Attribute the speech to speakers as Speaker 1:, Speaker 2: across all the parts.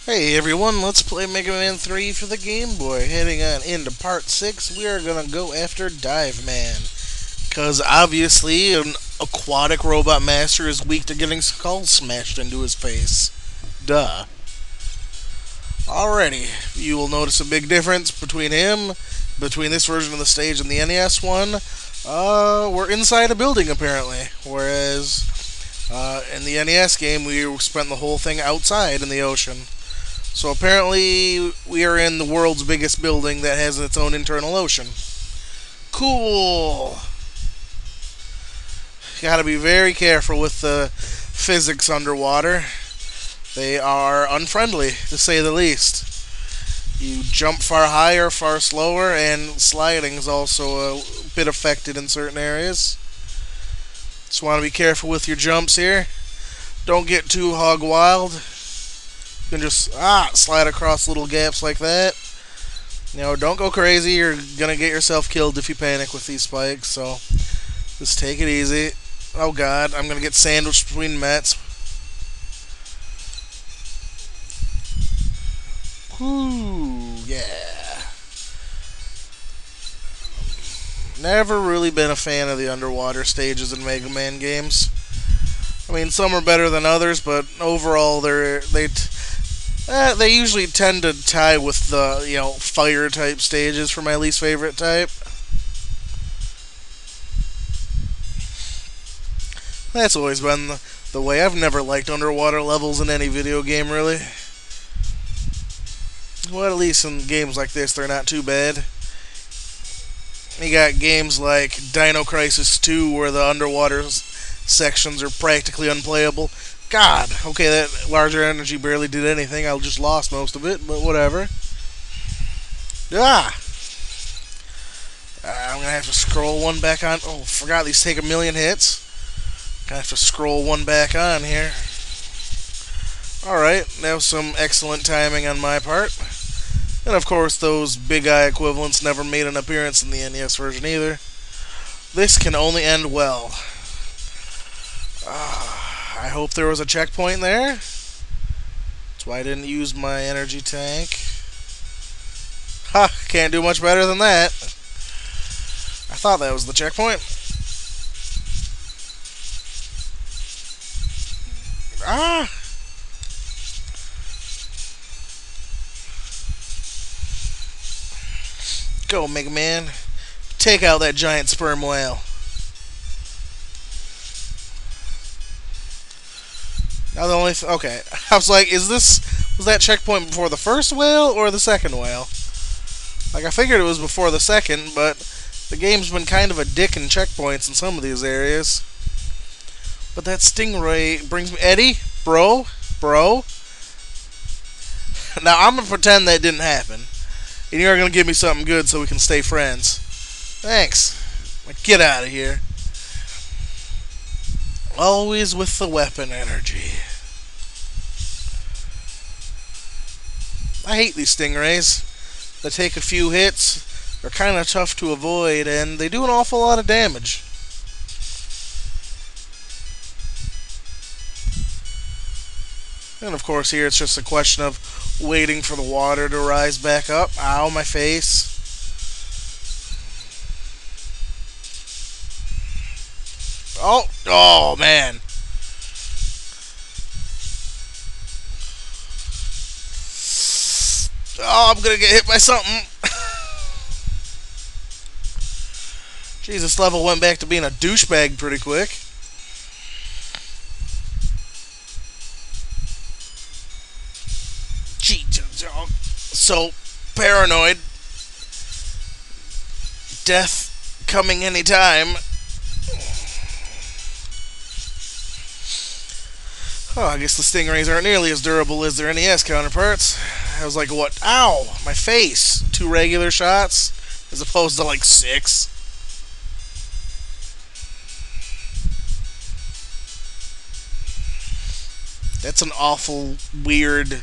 Speaker 1: Hey everyone, let's play Mega Man 3 for the Game Boy. Heading on into part 6, we are gonna go after Dive Man. Because obviously, an aquatic robot master is weak to getting skulls smashed into his face. Duh. Alrighty, you will notice a big difference between this version of the stage and the NES one. We're inside a building apparently, whereas in the NES game we spent the whole thing outside in the ocean. So apparently, we are in the world's biggest building that has its own internal ocean. Cool! Gotta be very careful with the physics underwater. They are unfriendly, to say the least. You jump far higher, far slower, and sliding is also a bit affected in certain areas. Just want to be careful with your jumps here. Don't get too hog wild. You can just slide across little gaps like that. Don't go crazy. You're gonna get yourself killed if you panic with these spikes. So just take it easy. Oh god, I'm gonna get sandwiched between Mets. Whoo, yeah. Never really been a fan of the underwater stages in Mega Man games. I mean, some are better than others, but overall, they usually tend to tie with the fire type stages for my least favorite type. That's always been the way. I've never liked underwater levels in any video game, really. Well, at least in games like this, they're not too bad. You got games like Dino Crisis 2, where the underwater sections are practically unplayable. God, okay, that larger energy barely did anything. I just lost most of it, but whatever. Ah! I'm gonna have to scroll one back on. Oh, forgot these take a million hits. Gonna have to scroll one back on here. Alright, that was some excellent timing on my part. And of course, those big eye equivalents never made an appearance in the NES version either. This can only end well. I hope there was a checkpoint there. That's why I didn't use my energy tank. Ha! Can't do much better than that. I thought that was the checkpoint. Ah! Go, Mega Man. Take out that giant sperm whale. Now the only okay, I was like, was that checkpoint before the first whale or the second whale? Like I figured it was before the second, but the game's been kind of a dick in checkpoints in some of these areas. But that stingray brings me Eddie, bro. Now I'm gonna pretend that didn't happen, and you're gonna give me something good so we can stay friends. Thanks. Like, get out of here. Always with the weapon energy. I hate these stingrays. They take a few hits, they're kind of tough to avoid, and they do an awful lot of damage. And of course here it's just a question of waiting for the water to rise back up. Ow, my face. Oh man. Oh, I'm gonna get hit by something. Jeez, this level went back to being a douchebag pretty quick. Gee, so paranoid. Death coming anytime. Oh, I guess the stingrays aren't nearly as durable as their NES counterparts. I was like, what? Ow! My face! 2 regular shots as opposed to like 6. That's an awful weird.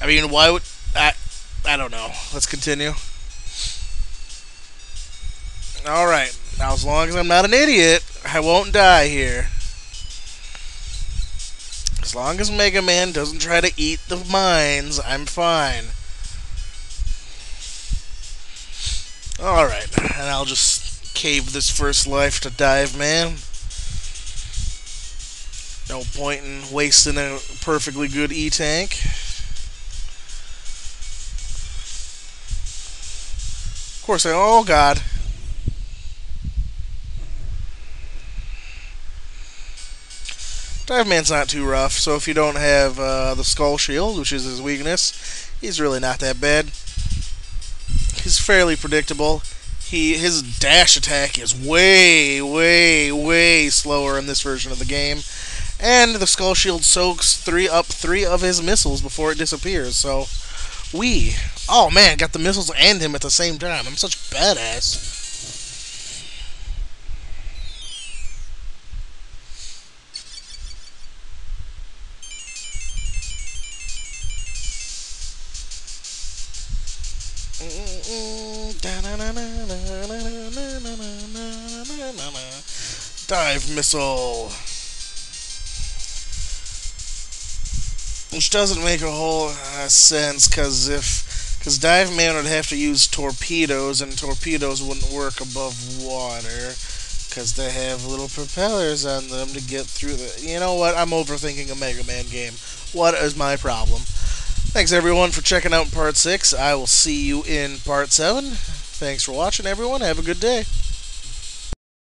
Speaker 1: I mean, why would I don't know. Let's continue. Alright. Now, as long as I'm not an idiot, I won't die here. As long as Mega Man doesn't try to eat the mines, I'm fine. Alright, and I'll just cave this first life to Dive Man. No point in wasting a perfectly good E-Tank. Of course, oh god. Dive Man's not too rough, so if you don't have the Skull Shield, which is his weakness, he's really not that bad. He's fairly predictable. His dash attack is way, way, way slower in this version of the game. And the Skull Shield soaks three of his missiles before it disappears, so oh man, got the missiles and him at the same time. I'm such a badass. Dive missile. Which doesn't make a whole sense, because Dive Man would have to use torpedoes, and torpedoes wouldn't work above water, because they have little propellers on them to get through the... You know what? I'm overthinking a Mega Man game. What is my problem? Thanks, everyone, for checking out Part 6. I will see you in Part 7. Thanks for watching, everyone. Have a good day.